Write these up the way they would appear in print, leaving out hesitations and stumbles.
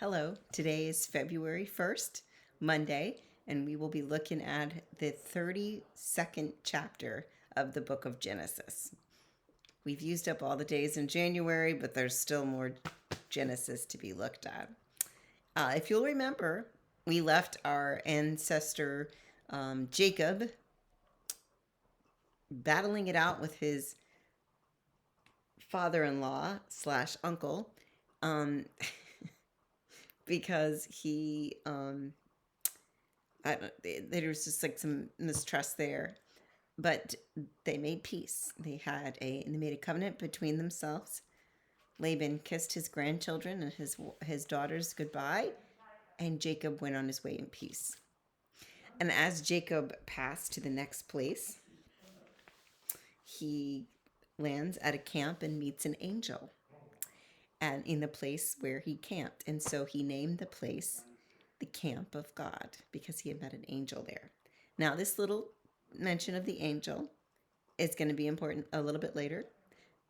Hello, today is February 1st, Monday, and we will be looking at the 32nd chapter of the book of Genesis. We've used up all the days in January, but there's still more Genesis to be looked at. If you'll remember, we left our ancestor Jacob battling it out with his father-in-law slash uncle um, because there was just like some mistrust there, but they made peace. They made a covenant between themselves. Laban kissed his grandchildren and his daughters goodbye, and Jacob went on his way in peace. And as Jacob passed to the next place, he lands at a camp and meets an angel, and in the place where he camped, and so he named the place the camp of God because he had met an angel there. Now, this little mention of the angel is going to be important a little bit later,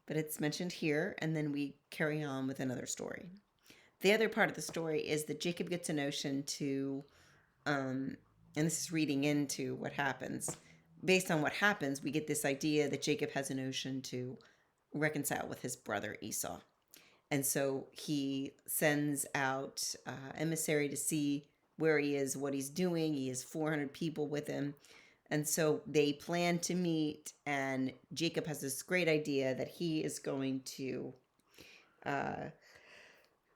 but it's mentioned here, and then we carry on with another story. The other part of the story is that Jacob gets a notion to, and this is reading into what happens. Based on what happens, we get this idea that Jacob has a notion to reconcile with his brother Esau. And so he sends out emissary to see where he is, what he's doing. He has 400 people with him. And so they plan to meet, and Jacob has this great idea that he is going to,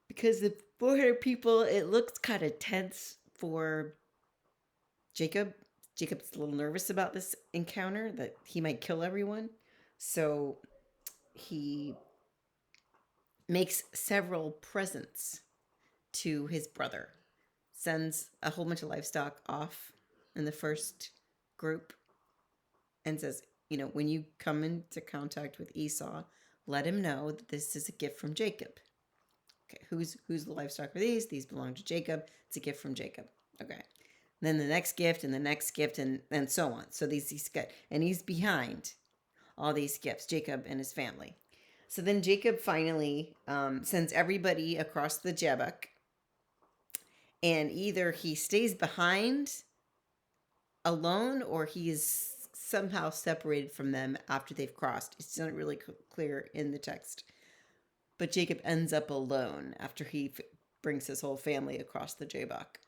because the 400 people, it looks kind of tense for Jacob. Jacob's a little nervous about this encounter, that he might kill everyone. So he makes several presents to his brother, sends a whole bunch of livestock off in the first group, and says, when you come into contact with Esau, let him know that this is a gift from Jacob. Okay, who's the livestock for these? These belong to Jacob. It's a gift from Jacob. Okay. And then the next gift and the next gift and so on. So he's got, and he's behind all these gifts, Jacob and his family. So then Jacob finally sends everybody across the Jabbok, and either he stays behind alone or he is somehow separated from them after they've crossed. It's not really clear in the text. But Jacob ends up alone after he brings his whole family across the Jabbok.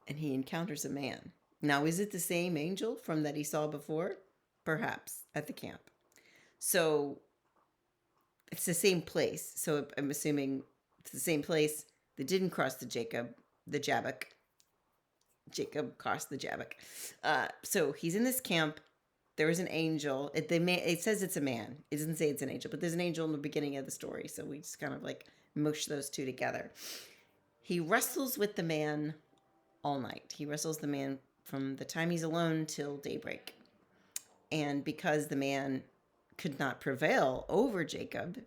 And he encounters a man. Now, is it the same angel from that he saw before? Perhaps, at the camp. So it's the same place. So I'm assuming it's the same place that didn't cross the Jabbok. Jacob crossed the Jabbok. So he's in this camp. There is an angel. It says it's a man. It doesn't say it's an angel, but there's an angel in the beginning of the story. So we just kind of like mush those two together. He wrestles with the man all night. He wrestles the man from the time he's alone till daybreak. And because the man could not prevail over Jacob,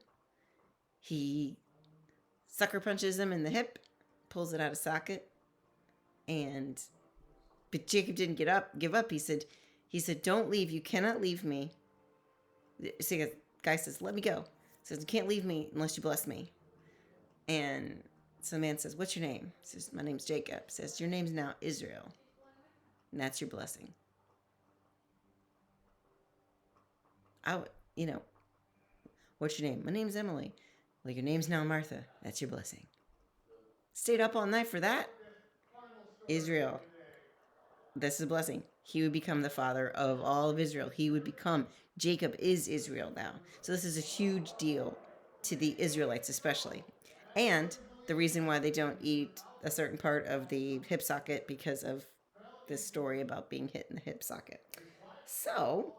he sucker punches him in the hip, pulls it out of socket, but Jacob didn't give up. He said, "Don't leave. You cannot leave me." So the guy says, "Let me go." He says, "You can't leave me unless you bless me." And so the man says, "What's your name?" He says, "My name's Jacob." He says, "Your name's now Israel, and that's your blessing." What's your name? My name's Emily. Well, your name's now Martha. That's your blessing. Stayed up all night for that? Israel. This is a blessing. He would become the father of all of Israel. Jacob is Israel now. So this is a huge deal to the Israelites especially. And the reason why they don't eat a certain part of the hip socket because of this story about being hit in the hip socket. So,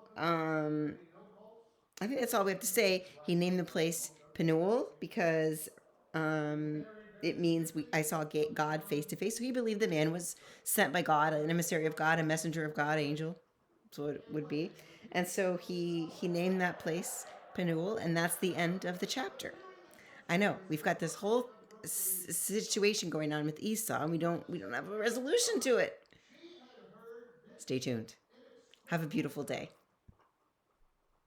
I think that's all we have to say. He named the place Penuel because it means I saw God face to face. So he believed the man was sent by God, an emissary of God, a messenger of God, angel. That's what it would be. And so he named that place Penuel, and that's the end of the chapter. I know we've got this whole situation going on with Esau, and we don't have a resolution to it. Stay tuned. Have a beautiful day.